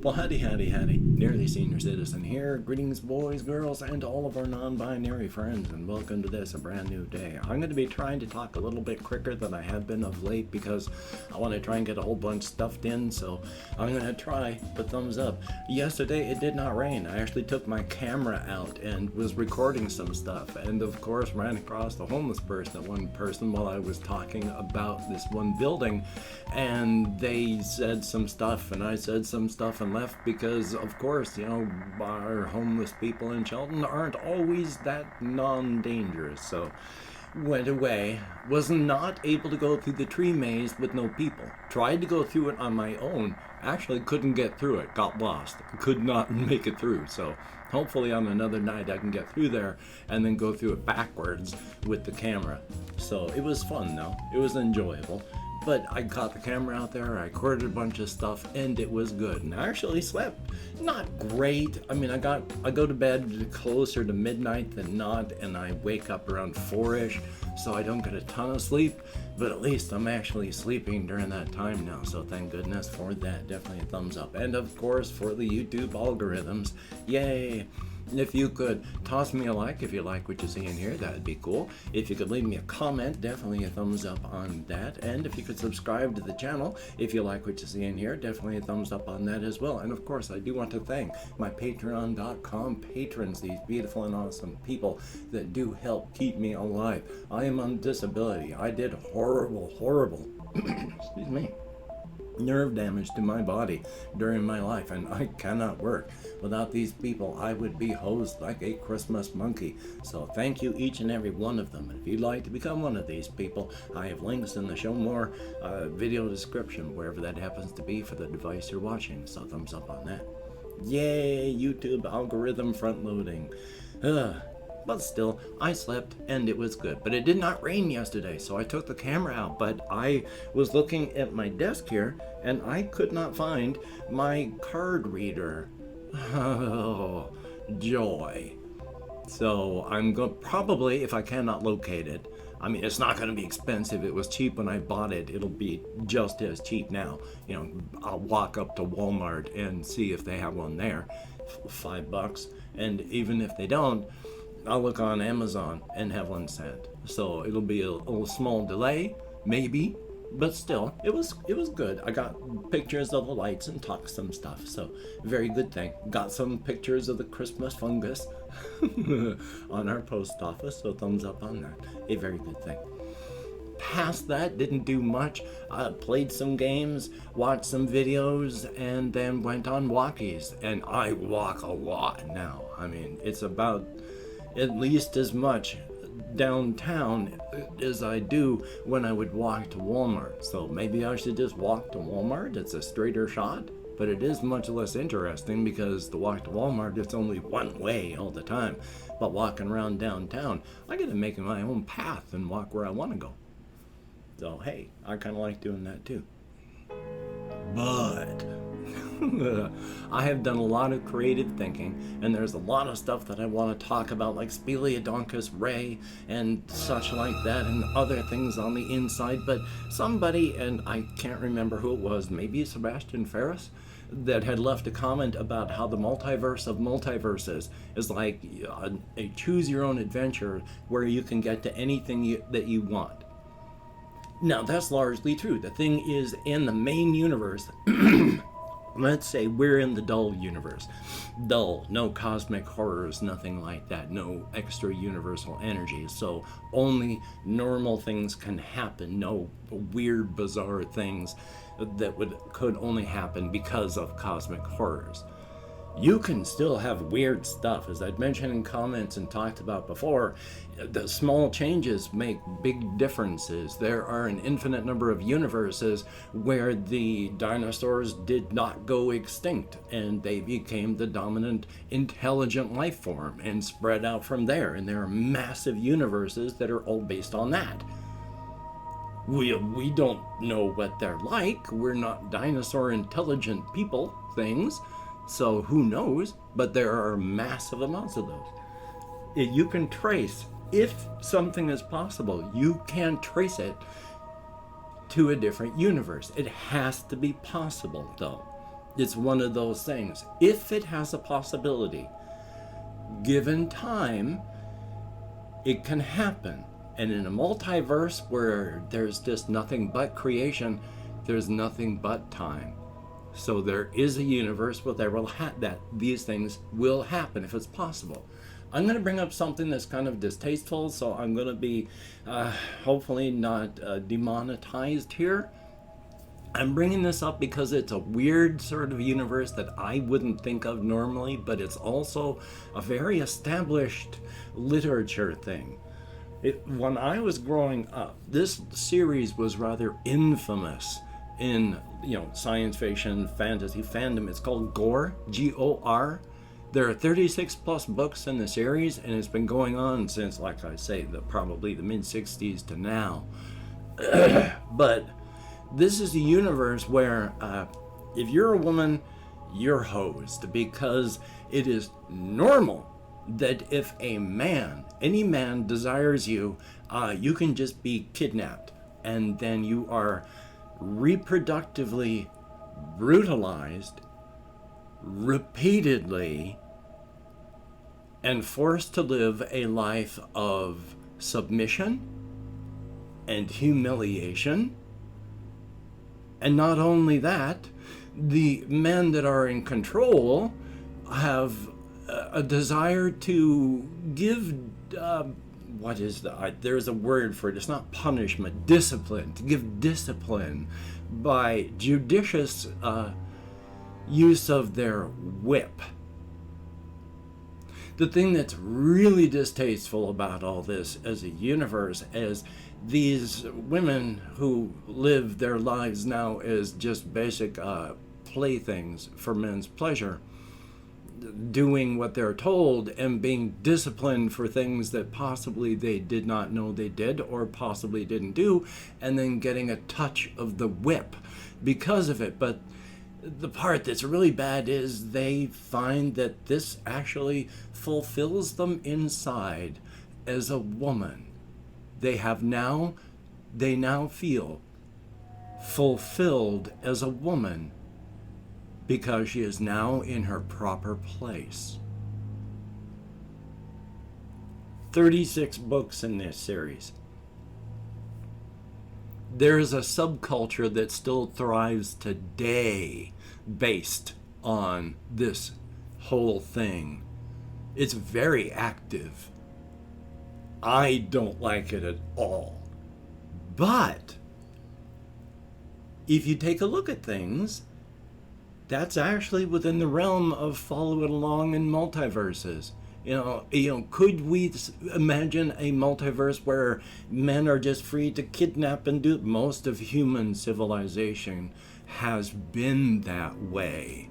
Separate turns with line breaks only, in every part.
Well, howdy, Nearly Senior Citizen here. Greetings, boys, girls, and all of our non-binary friends, and welcome to this, a brand new day. I'm going to be trying to talk a little bit quicker than I have been of late because I want to try and get a whole bunch stuffed in, so I'm going to try, but thumbs up. Yesterday, it did not rain. I actually took my camera out and was recording some stuff, and of course, ran across the homeless person while I was talking about this one building, and they said some stuff, and I said some stuff, and left because, of course, you know, our homeless people in Shelton aren't always that non-dangerous. So went away, was not able to go through the tree maze with no people. Tried to go through it on my own, actually couldn't get through it, got lost, could not make it through. So hopefully on another night I can get through there and then go through it backwards with the camera. So it was fun though, it was enjoyable. But I got the camera out there, I recorded a bunch of stuff, and it was good. And I actually slept. Not great. I mean, I go to bed closer to midnight than not, and I wake up around 4-ish, so I don't get a ton of sleep. But at least I'm actually sleeping during that time now, so thank goodness for that. Definitely a thumbs up. And of course, for the YouTube algorithms, yay! If you could toss me a like if you like what you see in here, that would be cool. If you could leave me a comment, definitely a thumbs up on that. And if you could subscribe to the channel if you like what you see in here, definitely a thumbs up on that as well. And of course, I do want to thank my patreon.com patrons, these beautiful and awesome people that do help keep me alive. I am on disability. I did horrible, excuse me, nerve damage to my body during my life, and I cannot work. Without these people, I would be hosed like a Christmas monkey. So thank you, each and every one of them. And if you'd like to become one of these people, I have links in the show more video description, wherever that happens to be for the device you're watching. So thumbs up on that. Yay, YouTube algorithm front loading. But still, I slept and it was good. But it did not rain yesterday, so I took the camera out. But I was looking at my desk here and I could not find my card reader. Oh, joy. So I'm going probably, if I cannot locate it, I mean, it's not going to be expensive. It was cheap when I bought it. It'll be just as cheap now. You know, I'll walk up to Walmart and see if they have one there. $5. And even if they don't, I'll look on Amazon and have one sent. So it'll be a little small delay, maybe, but still, it was good. I got pictures of the lights and talked some stuff, so very good thing. Got some pictures of the Christmas fungus on our post office, so thumbs up on that. A very good thing. Past that, didn't do much. Played some games, watched some videos, and then went on Walkies. And I walk a lot now. I mean, it's about at least as much downtown as I do when I would walk to Walmart. So maybe I should just walk to Walmart. It's a straighter shot, but it is much less interesting because the walk to Walmart, it's only one way all the time. But walking around downtown, I get to make my own path and walk where I want to go. So hey, I kind of like doing that too. But I have done a lot of creative thinking, and there's a lot of stuff that I want to talk about, like Speleodontus Ray and such like that, and other things on the inside. But somebody, and I can't remember who it was, maybe Sebastian Ferris, that had left a comment about how the multiverse of multiverses is like a choose-your-own adventure where you can get to anything that you want. Now, that's largely true. The thing is, in the main universe, let's say we're in the dull universe. Dull, no cosmic horrors, nothing like that, no extra universal energy. So only normal things can happen, no weird, bizarre things that could only happen because of cosmic horrors. You can still have weird stuff, as I'd mentioned in comments and talked about before. The small changes make big differences. There are an infinite number of universes where the dinosaurs did not go extinct and they became the dominant intelligent life form and spread out from there. And there are massive universes that are all based on that. We don't know what they're like. We're not dinosaur intelligent people things. So who knows, but there are massive amounts of those. You can trace, if something is possible, you can trace it to a different universe. It has to be possible though. It's one of those things. If it has a possibility, given time, it can happen. And in a multiverse where there's just nothing but creation, there's nothing but time. So there is a universe where that these things will happen if it's possible. I'm going to bring up something that's kind of distasteful, so I'm going to be hopefully not demonetized here. I'm bringing this up because it's a weird sort of universe that I wouldn't think of normally, but it's also a very established literature thing. When I was growing up, this series was rather infamous in, science fiction, fantasy fandom. It's called Gore, G-O-R. There are 36 plus books in the series, and it's been going on since, like I say, probably the mid-60s to now. But this is a universe where if you're a woman, you're hosed, because it is normal that if any man desires you, you can just be kidnapped, and then you are reproductively brutalized repeatedly and forced to live a life of submission and humiliation. And not only that, the men that are in control have a desire to give, there's a word for it, it's not punishment, discipline, to give discipline by judicious use of their whip. The thing that's really distasteful about all this as a universe is these women who live their lives now as just basic playthings for men's pleasure, doing what they're told and being disciplined for things that possibly they did not know they did or possibly didn't do, and then getting a touch of the whip because of it. But the part that's really bad is they find that this actually fulfills them inside as a woman. They now feel fulfilled as a woman because she is now in her proper place. 36 books in this series. There is a subculture that still thrives today based on this whole thing. It's very active. I don't like it at all. But if you take a look at things, that's actually within the realm of follow it along in multiverses. Could we imagine a multiverse where men are just free to kidnap and do? Most of human civilization has been that way.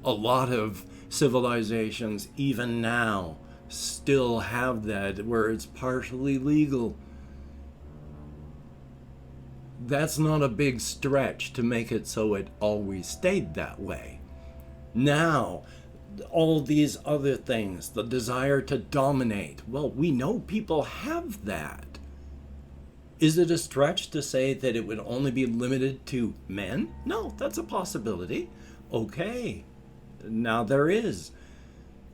A lot of civilizations, even now, still have that, where it's partially legal. That's not a big stretch to make it so it always stayed that way. Now, all these other things, the desire to dominate, well, we know people have that. Is it a stretch to say that it would only be limited to men? No, that's a possibility. Okay, now there is.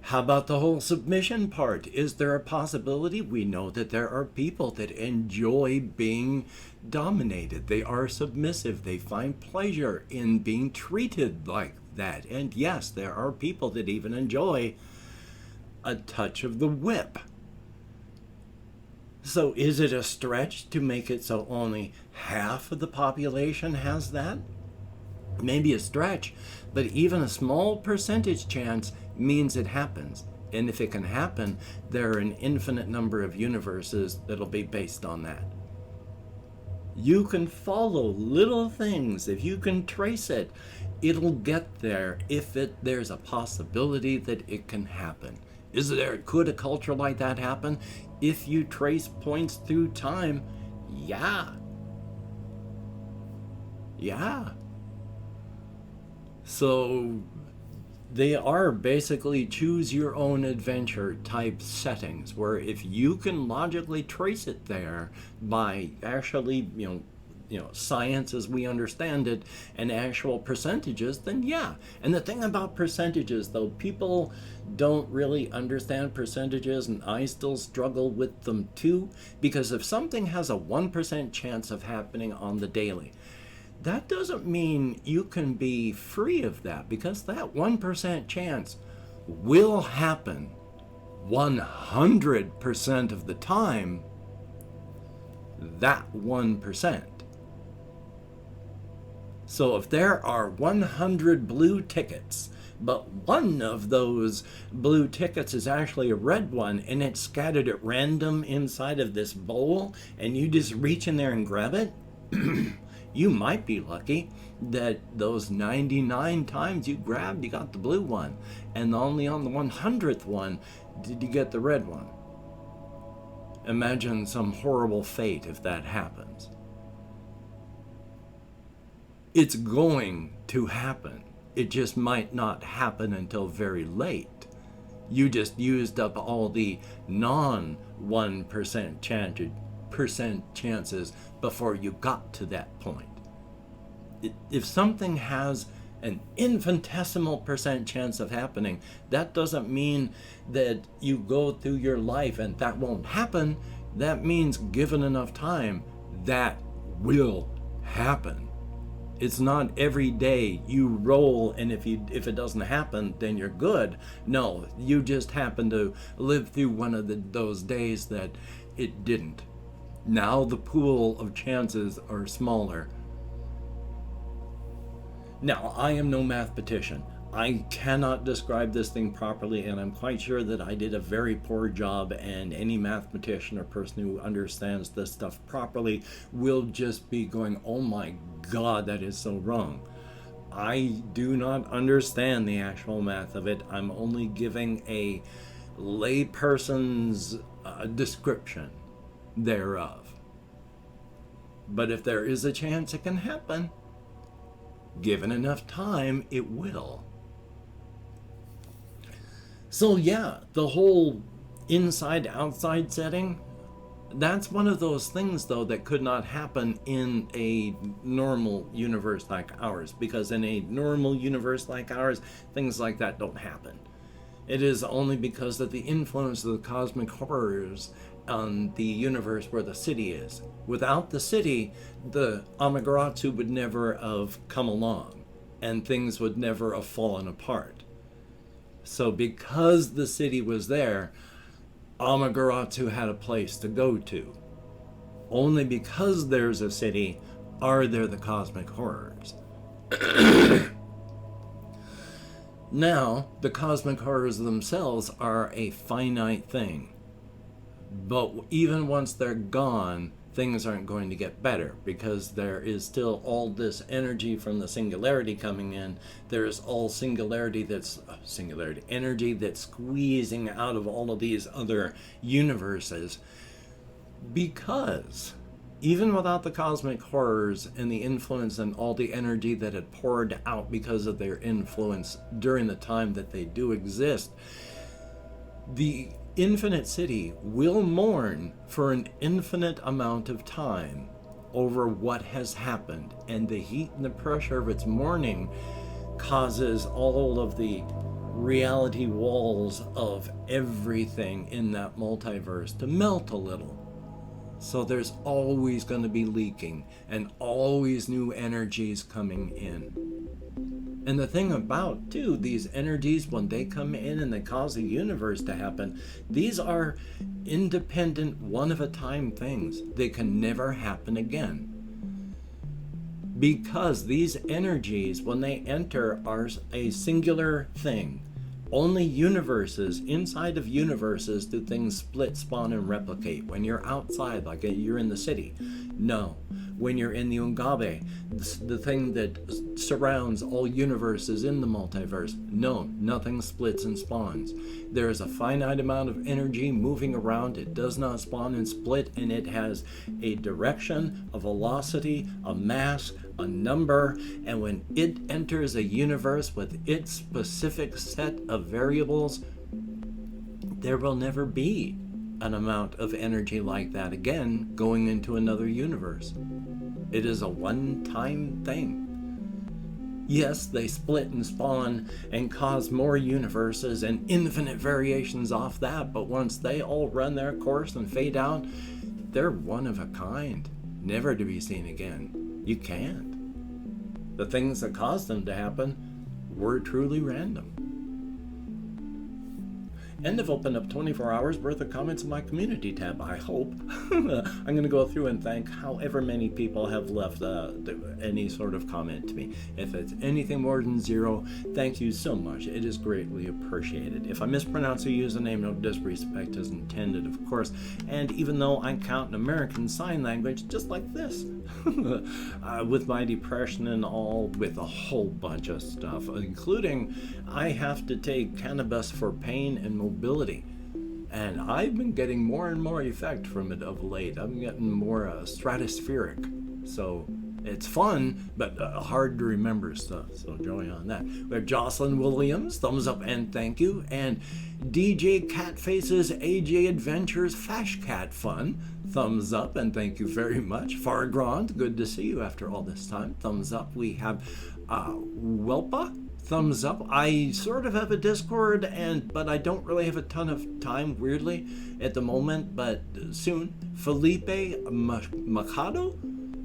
How about the whole submission part? Is there a possibility? We know that there are people that enjoy being dominated. They are submissive. They find pleasure in being treated like that. And yes, there are people that even enjoy a touch of the whip. So is it a stretch to make it so only half of the population has that? Maybe a stretch, but even a small percentage chance means it happens. And if it can happen, there are an infinite number of universes that'll be based on that. You can follow little things. If you can trace it, it'll get there if there's a possibility that it can happen. Could a culture like that happen? If you trace points through time, yeah. So they are basically choose your own adventure type settings, where if you can logically trace it there by actually, science as we understand it and actual percentages, then yeah. And the thing about percentages, though, people don't really understand percentages, and I still struggle with them too, because if something has a 1% chance of happening on the daily, that doesn't mean you can be free of that, because that 1% chance will happen 100% of the time, that 1%. So if there are 100 blue tickets, but one of those blue tickets is actually a red one, and it's scattered at random inside of this bowl, and you just reach in there and grab it, you might be lucky that those 99 times you grabbed, you got the blue one, and only on the 100th one did you get the red one. Imagine some horrible fate if that happens. It's going to happen. It just might not happen until very late. You just used up all the non-1% chances before you got to that point. If something has an infinitesimal % chance of happening, that doesn't mean that you go through your life and that won't happen. That means given enough time, that will happen. It's not every day you roll, and if it doesn't happen, then you're good. No, you just happen to live through one of those days that it didn't. Now the pool of chances are smaller. Now, I am no mathematician. I cannot describe this thing properly, and I'm quite sure that I did a very poor job, and any mathematician or person who understands this stuff properly will just be going, oh my God, that is so wrong. I do not understand the actual math of it. I'm only giving a layperson's description thereof. But if there is a chance it can happen, given enough time, it will. So yeah, the whole inside-outside setting, that's one of those things, though, that could not happen in a normal universe like ours, because in a normal universe like ours, things like that don't happen. It is only because of the influence of the cosmic horrors on the universe where the city is. Without the city, the Amaterasu would never have come along, and things would never have fallen apart. So because the city was there, Amaterasu had a place to go to. Only because there's a city are there the cosmic horrors. Now, the cosmic horrors themselves are a finite thing. But even once they're gone, things aren't going to get better, because there is still all this energy from the singularity coming in. There is all energy that's squeezing out of all of these other universes, because even without the cosmic horrors and the influence and all the energy that had poured out because of their influence during the time that they do exist, the infinite city will mourn for an infinite amount of time over what has happened, and the heat and the pressure of its mourning causes all of the reality walls of everything in that multiverse to melt a little. So there's always going to be leaking and always new energies coming in. And the thing about, too, these energies, when they come in and they cause the universe to happen, these are independent, one-of-a-time things. They can never happen again. Because these energies, when they enter, are a singular thing. Only universes, inside of universes, do things split, spawn, and replicate. When you're outside, like you're in the city, no. When you're in the Ungabe, the thing that surrounds all universes in the multiverse, no, nothing splits and spawns. There is a finite amount of energy moving around. It does not spawn and split, and it has a direction, a velocity, a mass, a number, and when it enters a universe with its specific set of variables, there will never be an amount of energy like that again going into another universe. It is a one-time thing. Yes, they split and spawn and cause more universes and infinite variations off that, but once they all run their course and fade out, they're one of a kind, never to be seen again. You can't. The things that caused them to happen were truly random. And I've opened up 24 hours worth of comments in my community tab, I hope. I'm going to go through and thank however many people have left any sort of comment to me. If it's anything more than 0, thank you so much. It is greatly appreciated. If I mispronounce a username, no disrespect is intended, of course. And even though I count an American Sign Language just like this, with my depression and all, with a whole bunch of stuff, including I have to take cannabis for pain and mobility, and I've been getting more and more effect from it of late. I'm getting more stratospheric, so it's fun but hard to remember stuff, so joy on that. We have Jocelyn Williams, thumbs up and thank you, and DJ Catfaces AJ Adventures Fash Cat Fun, thumbs up and thank you very much. Fargrand, good to see you after all this time, thumbs up. We have Welpa, thumbs up. I sort of have a Discord, but I don't really have a ton of time, weirdly, at the moment, but soon. Felipe Macado,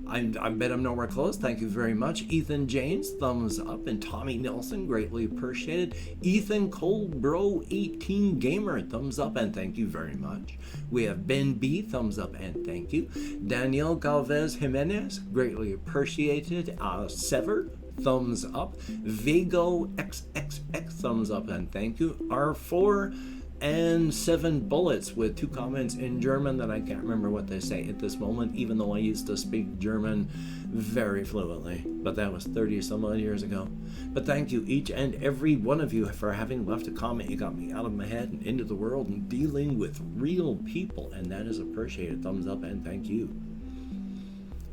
I bet I'm nowhere close, thank you very much. Ethan James, thumbs up, and Tommy Nelson, greatly appreciated. Ethan Colebro 18 Gamer, thumbs up and thank you very much. We have Ben B, thumbs up and thank you. Daniel Galvez Jimenez, greatly appreciated. Sever, thumbs up. Vigo XXX, thumbs up and thank you. R4 and 7 bullets with 2 comments in German that I can't remember what they say at this moment, even though I used to speak German very fluently, but that was 30 some odd years ago. But thank you each and every one of you for having left a comment. You got me out of my head and into the world and dealing with real people, and that is appreciated. Thumbs up and thank you.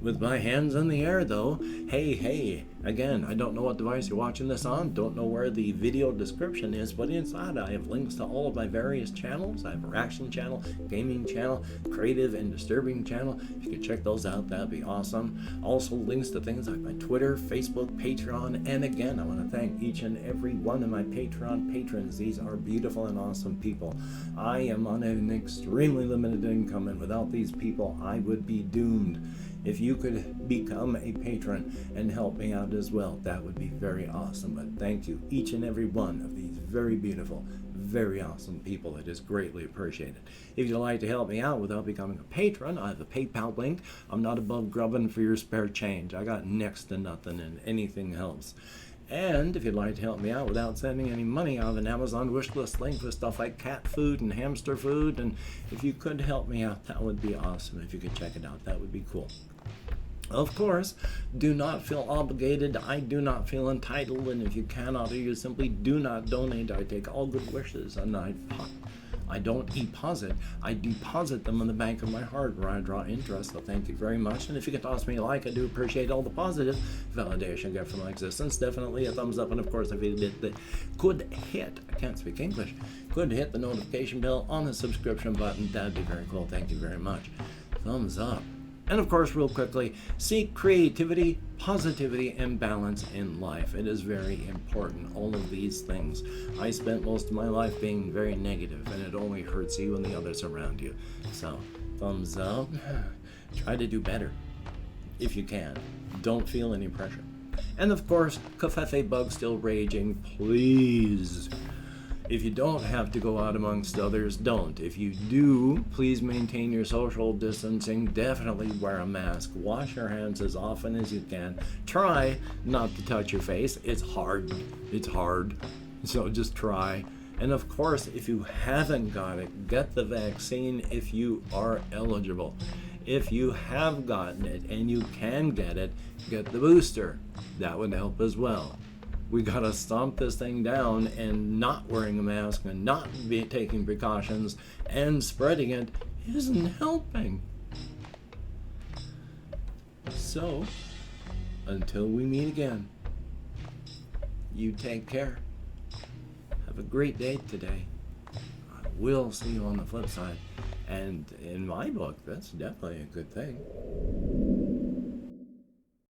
With my hands in the air though, hey, again, I don't know what device you're watching this on, don't know where the video description is, but inside I have links to all of my various channels. I have a reaction channel, gaming channel, creative and disturbing channel. If you could check those out, that'd be awesome. Also links to things like my Twitter, Facebook, Patreon, and again, I want to thank each and every one of my Patreon patrons. These are beautiful and awesome people. I am on an extremely limited income, and without these people, I would be doomed. If you could become a patron and help me out as well, that would be very awesome. But thank you, each and every one of these very beautiful, very awesome people. It is greatly appreciated. If you'd like to help me out without becoming a patron, I have a PayPal link. I'm not above grubbing for your spare change. I got next to nothing, and anything helps. And if you'd like to help me out without sending any money, I have an Amazon wishlist link with stuff like cat food and hamster food. And if you could help me out, that would be awesome. If you could check it out, that would be cool. Of course, do not feel obligated. I do not feel entitled. And if you cannot or you simply do not donate, I take all good wishes. And I don't deposit. I deposit them in the bank of my heart where I draw interest. So thank you very much. And if you could toss me a like, I do appreciate all the positive validation I get from my existence. Definitely a thumbs up. And of course, if you could hit, I can't speak English, could hit the notification bell on the subscription button, that'd be very cool. Thank you very much. Thumbs up. And of course, real quickly, seek creativity, positivity, and balance in life. It is very important, all of these things. I spent most of my life being very negative, and it only hurts you and the others around you. So, thumbs up. Try to do better, if you can. Don't feel any pressure. And of course, Covfefe bug still raging. Please, if you don't have to go out amongst others, don't. If you do, please maintain your social distancing. Definitely wear a mask. Wash your hands as often as you can. Try not to touch your face. It's hard. It's hard. So just try. And of course, if you haven't got it, get the vaccine if you are eligible. If you have gotten it and you can get it, get the booster. That would help as well. We gotta stomp this thing down, and not wearing a mask and not taking precautions and spreading it isn't helping. So, until we meet again, you take care. Have a great day today. I will see you on the flip side. And in my book, that's definitely a good thing.